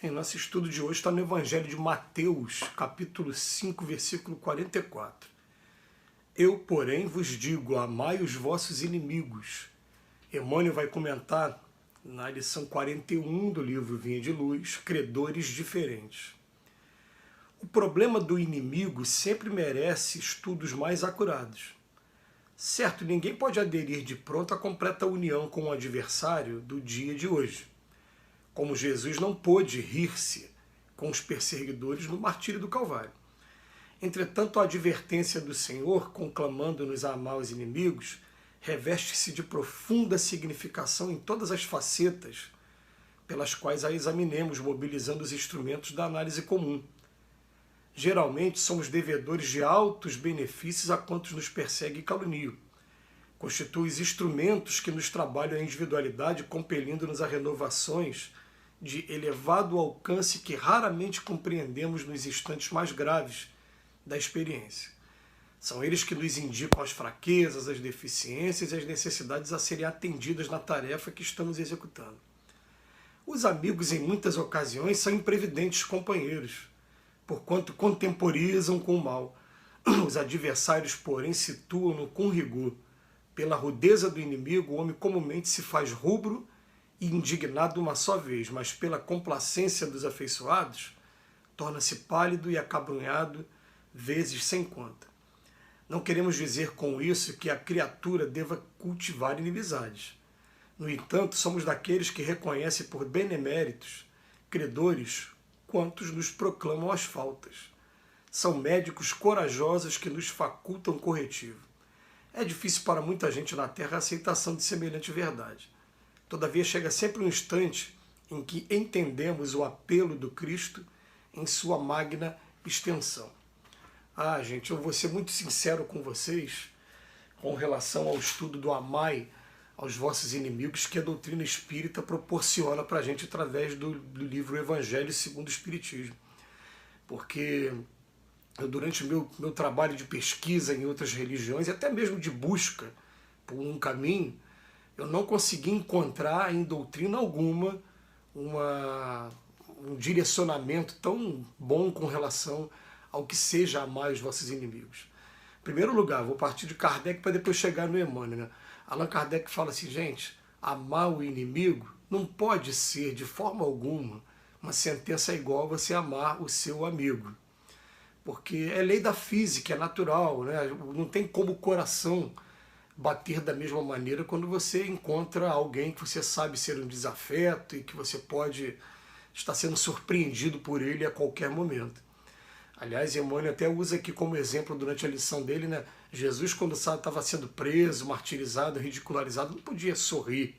Em nosso estudo de hoje está no Evangelho de Mateus, capítulo 5, versículo 44. Eu, porém, vos digo, amai os vossos inimigos. Emmanuel vai comentar na lição 41 do livro Vinha de Luz, Credores Diferentes. O problema do inimigo sempre merece estudos mais acurados. Certo, ninguém pode aderir de pronto à completa união com o adversário do dia de hoje. Como Jesus não pôde rir-se com os perseguidores no martírio do Calvário. Entretanto, a advertência do Senhor, conclamando-nos a amar os inimigos, reveste-se de profunda significação em todas as facetas pelas quais a examinemos, mobilizando os instrumentos da análise comum. Geralmente, somos devedores de altos benefícios a quantos nos perseguem e caluniam. Constituem os instrumentos que nos trabalham a individualidade, compelindo-nos a renovações de elevado alcance que raramente compreendemos nos instantes mais graves da experiência. São eles que nos indicam as fraquezas, as deficiências e as necessidades a serem atendidas na tarefa que estamos executando. Os amigos, em muitas ocasiões, são imprevidentes companheiros, porquanto contemporizam com o mal. Os adversários, porém, situam-no com rigor. Pela rudeza do inimigo, o homem comumente se faz rubro e indignado uma só vez, mas pela complacência dos afeiçoados, torna-se pálido e acabrunhado vezes sem conta. Não queremos dizer com isso que a criatura deva cultivar inimizades. No entanto, somos daqueles que reconhecem por beneméritos, credores, quantos nos proclamam as faltas. São médicos corajosos que nos facultam corretivo. É difícil para muita gente na Terra a aceitação de semelhante verdade. Todavia chega sempre um instante em que entendemos o apelo do Cristo em sua magna extensão. Gente, eu vou ser muito sincero com vocês com relação ao estudo do amai aos vossos inimigos que a doutrina espírita proporciona para a gente através do livro Evangelho segundo o Espiritismo. Porque eu, durante o meu trabalho de pesquisa em outras religiões, e até mesmo de busca por um caminho, eu não consegui encontrar em doutrina alguma um direcionamento tão bom com relação ao que seja amar os vossos inimigos. Em primeiro lugar, vou partir de Kardec para depois chegar no Emmanuel, né? Allan Kardec fala assim, gente, amar o inimigo não pode ser, de forma alguma, uma sentença igual a você amar o seu amigo. Porque é lei da física, é natural, né? Não tem como o coração bater da mesma maneira quando você encontra alguém que você sabe ser um desafeto e que você pode estar sendo surpreendido por ele a qualquer momento. Aliás, Emmanuel até usa aqui como exemplo durante a lição dele, né? Jesus, quando estava sendo preso, martirizado, ridicularizado, não podia sorrir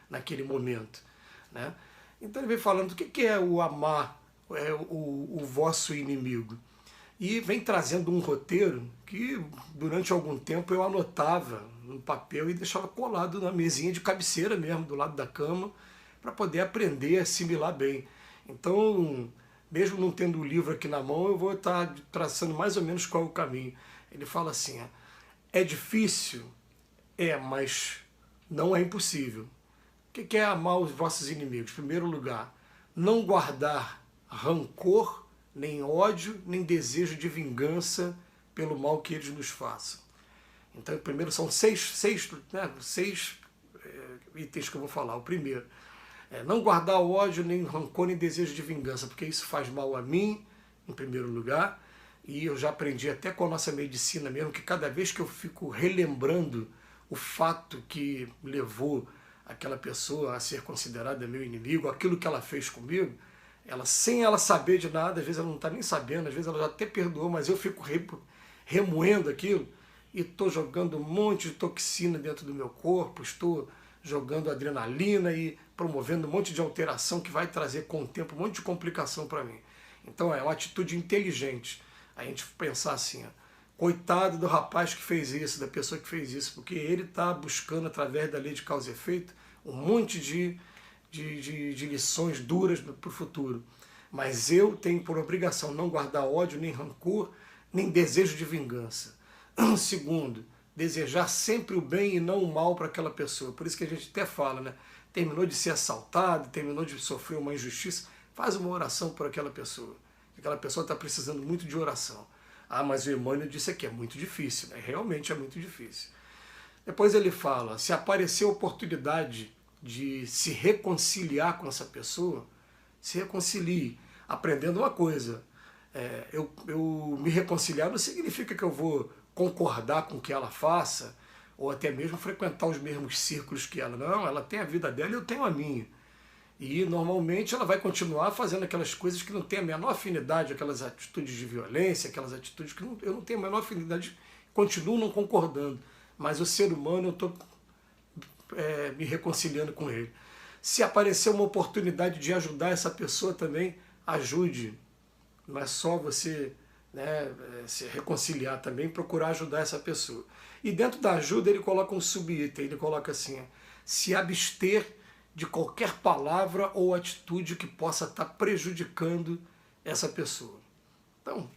naquele momento, né? Então ele vem falando do que é o amar o vosso inimigo. E vem trazendo um roteiro que durante algum tempo eu anotava no papel e deixava colado na mesinha de cabeceira mesmo, do lado da cama, para poder aprender a assimilar bem. Então, mesmo não tendo o livro aqui na mão, eu vou estar traçando mais ou menos qual é o caminho. Ele fala assim, é difícil? Mas não é impossível. O que é amar os vossos inimigos? Em primeiro lugar, não guardar rancor, nem ódio, nem desejo de vingança pelo mal que eles nos façam. Então, primeiro são seis itens que eu vou falar. O primeiro, não guardar ódio, nem rancor, nem desejo de vingança, porque isso faz mal a mim, em primeiro lugar, e eu já aprendi até com a nossa medicina mesmo, que cada vez que eu fico relembrando o fato que levou aquela pessoa a ser considerada meu inimigo, aquilo que ela fez comigo, ela, sem ela saber de nada, às vezes ela não está nem sabendo, às vezes ela já até perdoou, mas eu fico remoendo aquilo e estou jogando um monte de toxina dentro do meu corpo, estou jogando adrenalina e promovendo um monte de alteração que vai trazer com o tempo um monte de complicação para mim. Então é uma atitude inteligente a gente pensar assim, coitado do rapaz que fez isso, da pessoa que fez isso, porque ele está buscando através da lei de causa e efeito um monte de lições duras para o futuro. Mas eu tenho por obrigação não guardar ódio, nem rancor, nem desejo de vingança. Segundo, desejar sempre o bem e não o mal para aquela pessoa. Por isso que a gente até fala, né? Terminou de ser assaltado, terminou de sofrer uma injustiça, Faz uma oração por aquela pessoa. Aquela pessoa está precisando muito de oração. Ah, mas o Emmanuel disse aqui, é muito difícil, né? Realmente é muito difícil. Depois ele fala, se aparecer a oportunidade de se reconciliar com essa pessoa, se reconcilie, aprendendo uma coisa. Eu me reconciliar não significa que eu vou concordar com o que ela faça, ou até mesmo frequentar os mesmos círculos que ela. Não, ela tem a vida dela e eu tenho a minha. E normalmente ela vai continuar fazendo aquelas coisas que não tem a menor afinidade, aquelas atitudes de violência, aquelas atitudes que eu não tenho a menor afinidade, continuo não concordando. Mas o ser humano, eu estou me reconciliando com ele. Se aparecer uma oportunidade de ajudar essa pessoa também, ajude. Não é só você, né, se reconciliar também, procurar ajudar essa pessoa. E dentro da ajuda ele coloca um subitem, ele coloca assim, se abster de qualquer palavra ou atitude que possa estar prejudicando essa pessoa. Então,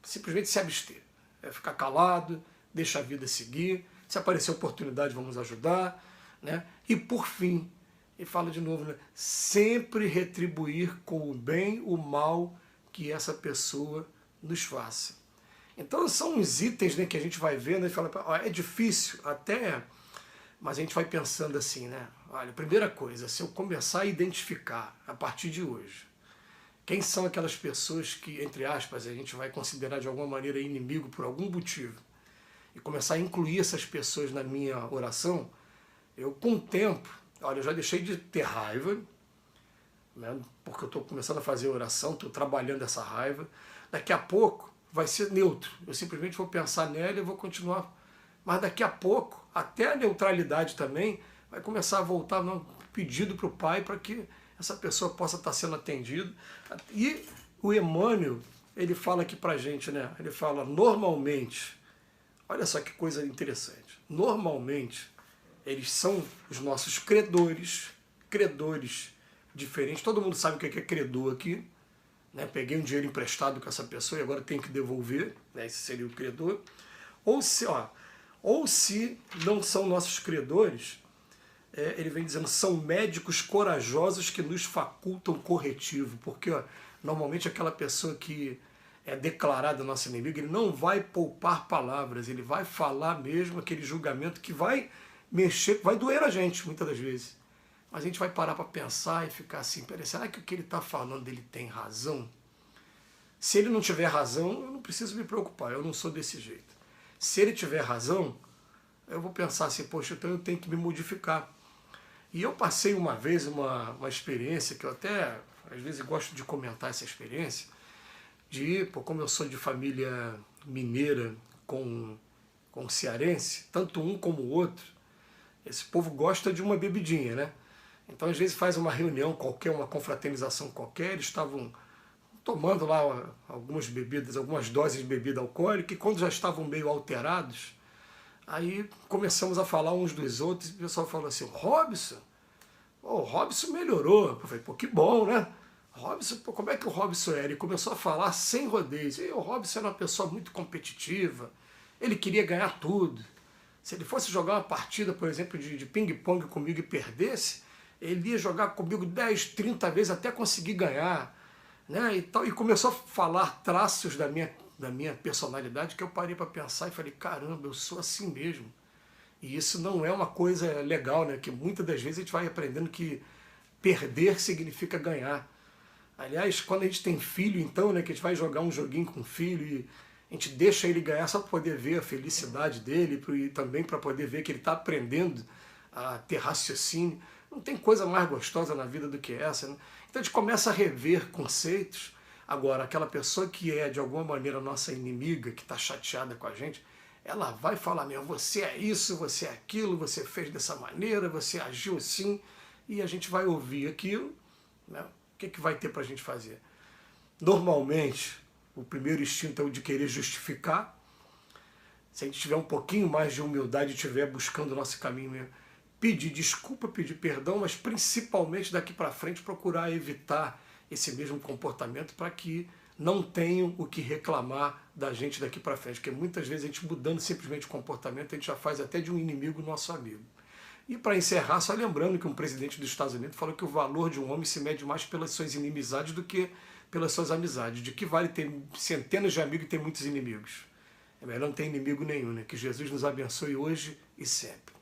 simplesmente se abster. É ficar calado, deixa a vida seguir. Se aparecer oportunidade, vamos ajudar. Né? E por fim, ele fala de novo, né? Sempre retribuir com o bem o mal que essa pessoa nos faça. Então são uns itens, né, que a gente vai vendo e fala, é difícil até, mas a gente vai pensando assim, né? Olha, primeira coisa, se eu começar a identificar a partir de hoje quem são aquelas pessoas que, entre aspas, a gente vai considerar de alguma maneira inimigo por algum motivo, e começar a incluir essas pessoas na minha oração, eu com o tempo, olha, eu já deixei de ter raiva, né, porque eu estou começando a fazer oração, estou trabalhando essa raiva, daqui a pouco vai ser neutro, eu simplesmente vou pensar nela e vou continuar, mas daqui a pouco, até a neutralidade também, vai começar a voltar no pedido para o Pai para que essa pessoa possa estar sendo atendida. E o Emmanuel, ele fala aqui para a gente, né? Ele fala, normalmente, olha só que coisa interessante, normalmente eles são os nossos credores diferentes, todo mundo sabe o que é credor aqui, né? Peguei um dinheiro emprestado com essa pessoa e agora tenho que devolver, né? Esse seria o credor. Ou se não são nossos credores, ele vem dizendo, são médicos corajosos que nos facultam corretivo, porque normalmente aquela pessoa que é declarada nosso inimigo, ele não vai poupar palavras, ele vai falar mesmo aquele julgamento que vai mexer, vai doer a gente muitas das vezes. Mas a gente vai parar para pensar e ficar assim, peraí, será que o que ele está falando ele tem razão? Se ele não tiver razão, eu não preciso me preocupar, eu não sou desse jeito. Se ele tiver razão, eu vou pensar assim, poxa, então eu tenho que me modificar. E eu passei uma vez uma experiência, que eu até, às vezes, gosto de comentar essa experiência, como eu sou de família mineira com cearense, tanto um como o outro, esse povo gosta de uma bebidinha, né? Então, às vezes, faz uma reunião qualquer, uma confraternização qualquer, eles estavam tomando lá algumas bebidas, algumas doses de bebida alcoólica, e quando já estavam meio alterados, aí começamos a falar uns dos outros, e o pessoal falou assim, o Robson melhorou. Eu falei, pô, que bom, né? Robson, pô, como é que o Robson era? Ele começou a falar sem rodeios. E o Robson era uma pessoa muito competitiva, ele queria ganhar tudo. Se ele fosse jogar uma partida, por exemplo, de ping-pong comigo e perdesse, ele ia jogar comigo 10, 30 vezes até conseguir ganhar. Né? E começou a falar traços da minha personalidade que eu parei para pensar e falei, caramba, eu sou assim mesmo. E isso não é uma coisa legal, né? Que muitas das vezes a gente vai aprendendo que perder significa ganhar. Aliás, quando a gente tem filho, então, né, que a gente vai jogar um joguinho com o filho e a gente deixa ele ganhar só para poder ver a felicidade dele e também para poder ver que ele está aprendendo a ter raciocínio. Não tem coisa mais gostosa na vida do que essa, né? Então a gente começa a rever conceitos. Agora, aquela pessoa que é de alguma maneira nossa inimiga, que está chateada com a gente, ela vai falar mesmo, você é isso, você é aquilo, você fez dessa maneira, você agiu assim, e a gente vai ouvir aquilo, né? O que vai ter para a gente fazer? Normalmente, o primeiro instinto é o de querer justificar. Se a gente tiver um pouquinho mais de humildade e estiver buscando o nosso caminho mesmo, pedir desculpa, pedir perdão, mas principalmente daqui para frente procurar evitar esse mesmo comportamento para que não tenham o que reclamar da gente daqui para frente, porque muitas vezes a gente mudando simplesmente o comportamento, a gente já faz até de um inimigo nosso amigo. E para encerrar, só lembrando que um presidente dos Estados Unidos falou que o valor de um homem se mede mais pelas suas inimizades do que pelas suas amizades. De que vale ter centenas de amigos e ter muitos inimigos? É melhor não ter inimigo nenhum, né? Que Jesus nos abençoe hoje e sempre.